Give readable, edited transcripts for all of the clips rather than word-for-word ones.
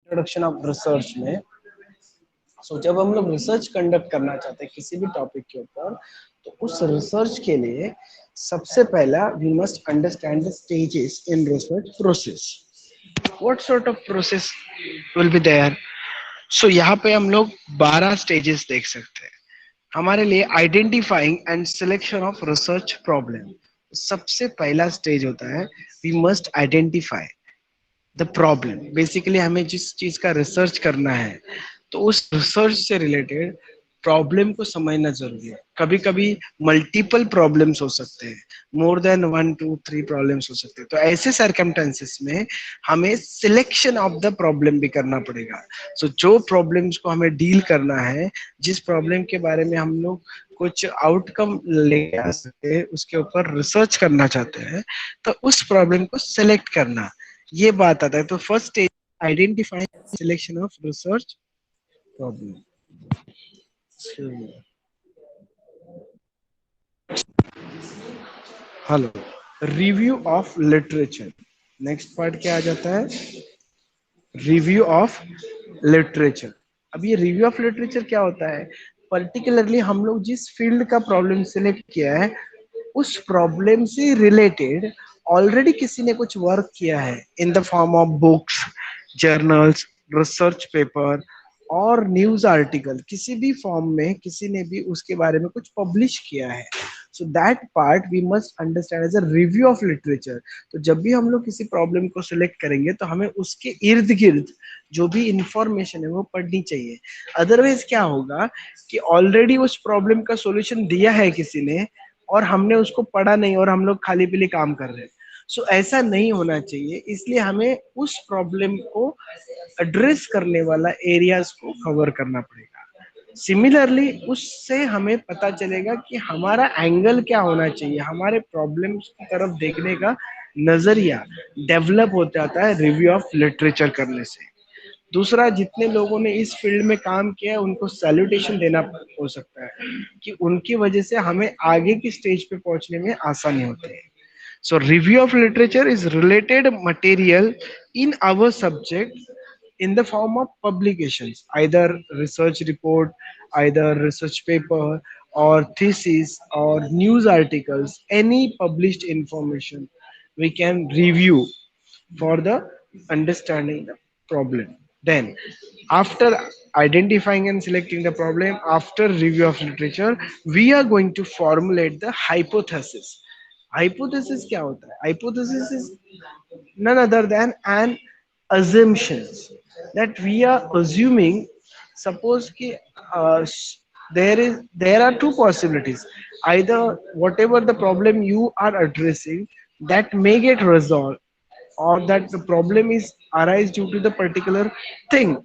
Introduction of research में जब हम लोग रिसर्च कंडक्ट करना चाहते हैं किसी भी टॉपिक के ऊपर, तो उस रिसर्च के लिए सबसे पहला we must understand the stages in research process. What sort of process will be there. यहाँ पे हम लोग 12 स्टेजेस देख सकते हैं हमारे लिए. Identifying and selection of research problem. सबसे पहला स्टेज होता है we must identify the problem. Basically हमें जिस चीज का रिसर्च करना है तो उस रिसर्च से रिलेटेड प्रॉब्लम को समझना जरूरी है. कभी कभी मल्टीपल प्रॉब्लम्स हो सकते हैं, मोर देन 1 2 3 प्रॉब्लम्स हो सकते हैं. तो ऐसे सर्कमस्टेंसेस में हमें सिलेक्शन ऑफ द प्रॉब्लम भी करना पड़ेगा. जो प्रॉब्लम्स को हमें डील करना है, जिस प्रॉब्लम के बारे में हम लोग कुछ आउटकम ले आ सकते हैं, उसके ऊपर रिसर्च करना चाहते हैं, तो उस प्रॉब्लम को सिलेक्ट करना, ये बात आता है. तो first stage identify selection of research problem. Hello. Review of literature. Next part क्या आ जाता है? Review of literature. अब ये रिव्यू ऑफ लिटरेचर क्या होता है? पर्टिकुलरली हम लोग जिस फील्ड का प्रॉब्लम सिलेक्ट किया है, उस प्रॉब्लम से रिलेटेड ऑलरेडी किसी ने कुछ वर्क किया है in the form of books, journals, research paper और न्यूज आर्टिकल. किसी भी फॉर्म में किसी ने भी उसके बारे में कुछ पब्लिश किया है. That part we must understand as a review of literature. तो जब भी हम लोग किसी प्रॉब्लम को सिलेक्ट करेंगे तो हमें उसके इर्द गिर्द जो भी इंफॉर्मेशन है वो पढ़नी चाहिए. अदरवाइज क्या होगा कि ऑलरेडी उस प्रॉब्लम का सॉल्यूशन दिया है किसी ने और हमने उसको पढ़ा नहीं और हम लोग खाली पीली काम कर रहे हैं. ऐसा नहीं होना चाहिए. इसलिए हमें उस प्रॉब्लम को एड्रेस करने वाला एरियाज को कवर करना पड़ेगा. सिमिलरली उससे हमें पता चलेगा कि हमारा एंगल क्या होना चाहिए, हमारे प्रॉब्लम्स की तरफ देखने का नजरिया डेवलप हो जाता है रिव्यू ऑफ लिटरेचर करने से. दूसरा, जितने लोगों ने इस फील्ड में काम किया है उनको सैल्यूटेशन देना हो सकता है कि उनकी वजह से हमें आगे की स्टेज पे पहुंचने में आसानी होती है. Review of literature is related material in our subject in the form of publications, either research report, either research paper, or thesis, or news articles. Any published information we can review for the understanding the problem. Then, after identifying and selecting the problem, after review of literature, we are going to formulate the hypothesis. Hypothesis क्या होता है? Hypothesis is none other than an assumptions that we are assuming. Suppose कि there are two possibilities. Either whatever the problem you are addressing, that may get resolved, or that the problem is arise due to the particular thing.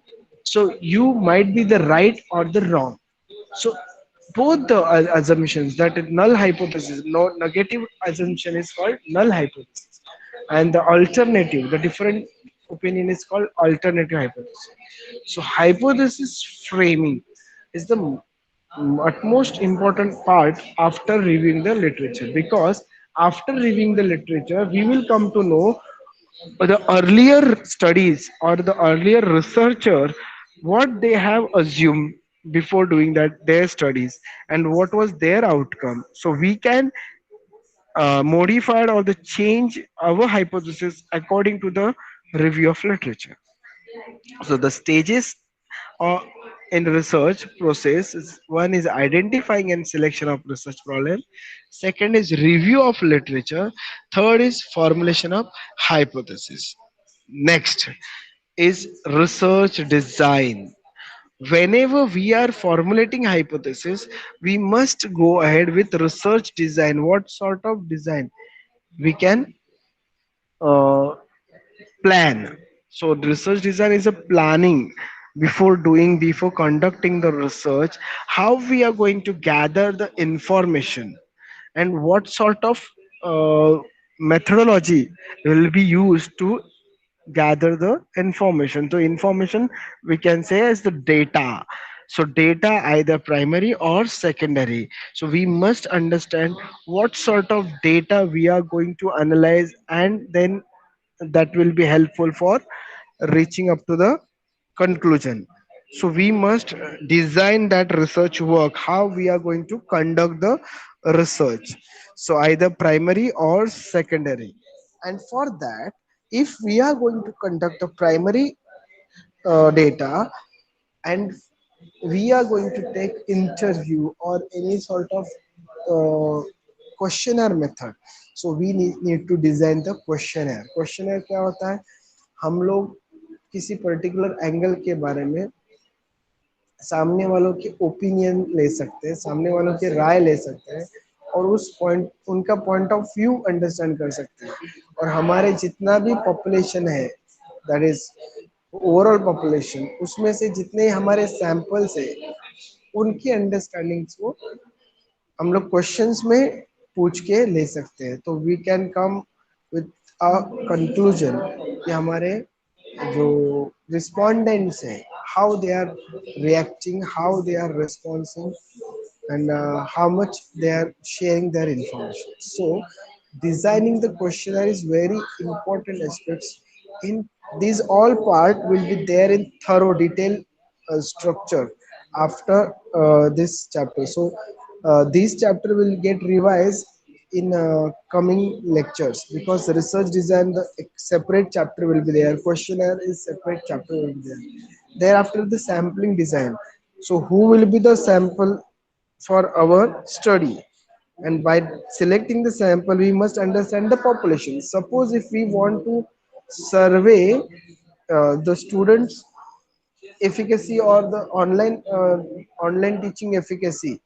You might be the right or the wrong. So both the assumptions, that is null hypothesis, no negative assumption is called null hypothesis, and the alternative, the different opinion is called alternative hypothesis. Hypothesis framing is the utmost important part after reviewing the literature, because after reviewing the literature we will come to know the earlier studies or the earlier researcher what they have assumed before doing that their studies, and what was their outcome, so we can modify or the change our hypothesis according to the review of literature. The stages uh, in research process is: one is identifying and selection of research problem, second is review of literature, third is formulation of hypothesis. Next is research design. Whenever we are formulating hypothesis, we must go ahead with research design. What sort of design we can uh, plan? The research design is a planning before conducting the research, how we are going to gather the information and what sort of uh, methodology will be used to gather the information. So information we can say as the data. Data either primary or secondary. We must understand what sort of data we are going to analyze, and then that will be helpful for reaching up to the conclusion. So we must design that research work, how we are going to conduct the research. So either primary or secondary. And for that, if we are going to conduct a primary data, and we are going to take interview or any sort of uh, questionnaire method, so we need to design the questionnaire क्या होता है, हम लोग किसी particular angle के बारे में सामने वालों के ओपिनियन ले सकते हैं, सामने वालों की राय ले सकते हैं, और उस पॉइंट उनका पॉइंट ऑफ व्यू अंडरस्टैंड कर सकते हैं, और हमारे जितना भी पॉपुलेशन है, दैट इज ओवरऑल पॉपुलेशन, उसमें से जितने हमारे सैंपल्स है उनकी अंडरस्टैंडिंग्स को हम लोग क्वेश्चंस में पूछ के ले सकते हैं, तो we can come with a conclusion कि हमारे जो रिस्पोंडेंट्स हैं, how they are reacting, how they are responsing, and how much they are sharing their information. So designing the questionnaire is very important aspects. In these all part will be there in thorough detail structure after this chapter. So this chapter will get revised in coming lectures, because the research design, the separate chapter will be there, questionnaire is separate chapter will be there. Thereafter the sampling design, so who will be the sample for our study, and by selecting the sample we must understand the population. Suppose if we want to survey the students efficacy or the online teaching efficacy,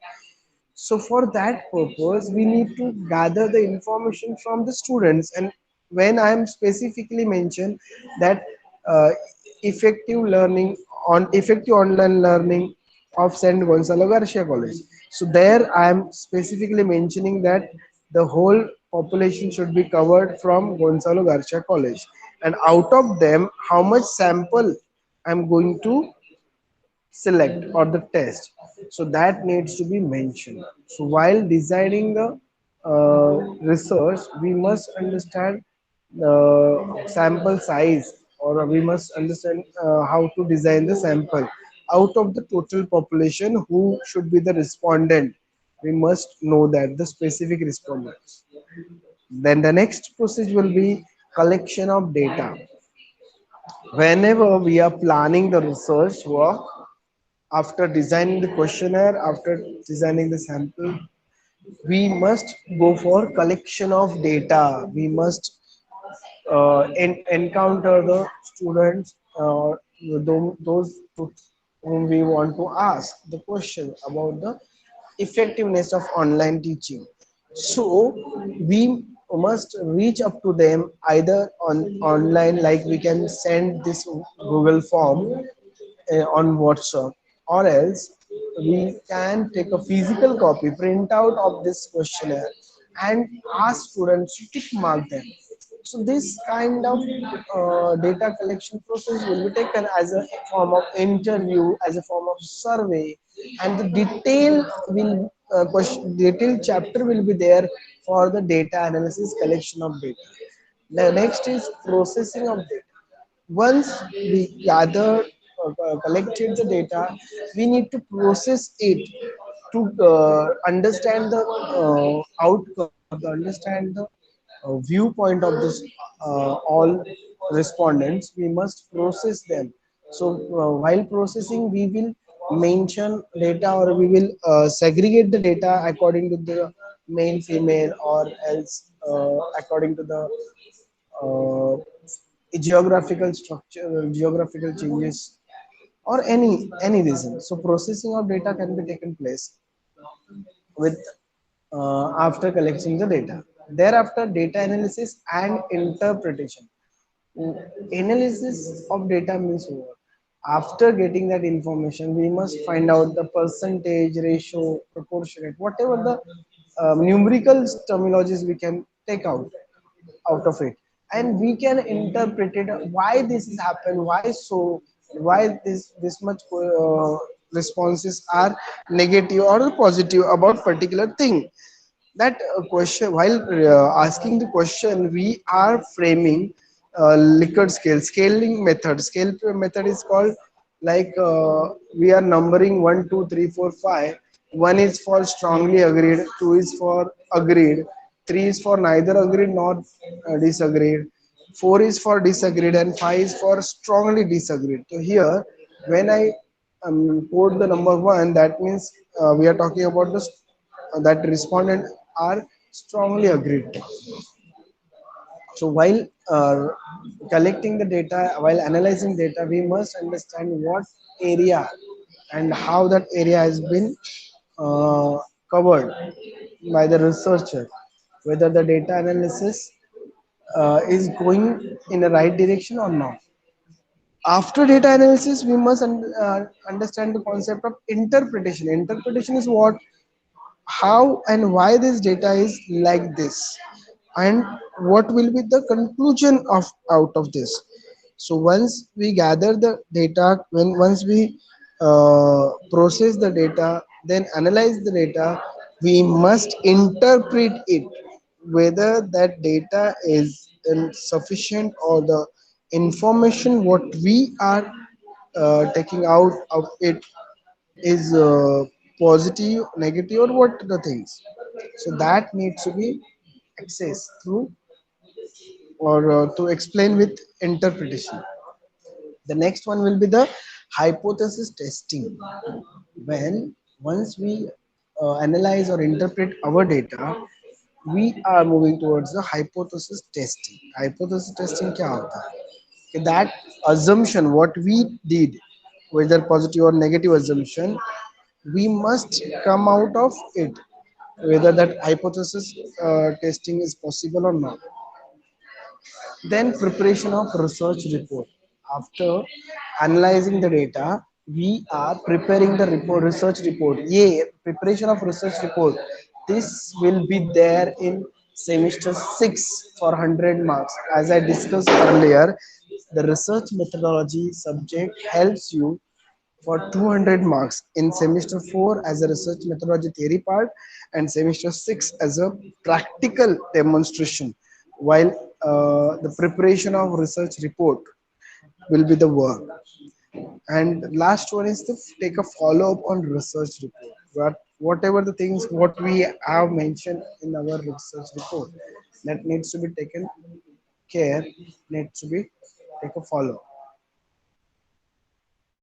so for that purpose we need to gather the information from the students. And when I am specifically mentioned that uh, effective learning on effective online learning of St. Gonzalo Garcia College, so there I am specifically mentioning that the whole population should be covered from Gonzalo Garcia College, and out of them how much sample I'm going to select or the test, so that needs to be mentioned. So while designing the research we must understand the sample size, or we must understand how to design the sample out of the total population, who should be the respondent, we must know that the specific respondents. Then the next process will be collection of data. Whenever we are planning the research work, after designing the questionnaire, after designing the sample, we must go for collection of data. We must encounter the students, those to whom we want to ask the question about the effectiveness of online teaching. So we must reach up to them either on online, like we can send this Google form on WhatsApp, or else we can take a physical copy, print out of this questionnaire, and ask students to tick mark them. So this kind of data collection process will be taken as a form of interview, as a form of survey, and the detailed chapter will be there for the data analysis, collection of data. The next is processing of data. Once we gather collected the data, we need to process it to understand the outcome, to understand the viewpoint of this all respondents. We must process them. So while processing we will mention data, or we will segregate the data according to the male female, or else according to the uh, geographical structure, geographical changes, or any reason. So processing of data can be taken place with after collecting the data. Thereafter, data analysis and interpretation. Analysis of data means what? After getting that information, we must find out the percentage, ratio, proportionate, whatever the numerical terminologies we can take out of it, and we can interpret it, why this has happened, why so, why this much responses are negative or positive about particular thing. That question, while asking the question, we are framing Likert scale scaling method. Scale method is called like we are numbering 1 2 3 4 5. One is for strongly agreed, two is for agreed, three is for neither agreed nor disagreed, four is for disagreed, and five is for strongly disagreed. So here when I quote the number one, that means we are talking about the that respondent are strongly agreed. So while collecting the data, while analyzing data, we must understand what area and how that area has been uh, covered by the researcher, whether the data analysis is going in the right direction or not. After data analysis, we must understand the concept of interpretation. Interpretation is what, how and why this data is like this, and what will be the conclusion of out of this. So once we gather the data, when once we process the data, then analyze the data, we must interpret it, whether that data is sufficient or the information what we are taking out of it is positive, negative, or what the things. So that needs to be accessed through or to explain with interpretation. The next one will be the hypothesis testing. When once we analyze or interpret our data, we are moving towards the hypothesis testing. Hypothesis testing क्या होता है? कि that assumption what we did, whether positive or negative assumption, we must come out of it, whether that hypothesis testing is possible or not. Then preparation of research report. After analyzing the data, we are preparing the report, research report. Yeah, preparation of research report. This will be there in semester 6 for 100 marks. As I discussed earlier, the research methodology subject helps you for 200 marks in semester 4 as a research methodology theory part, and semester 6 as a practical demonstration, while the preparation of research report will be the work. And last one is to take a follow up on research report, but whatever the things what we have mentioned in our research report, that needs to be taken care, needs to be take a follow.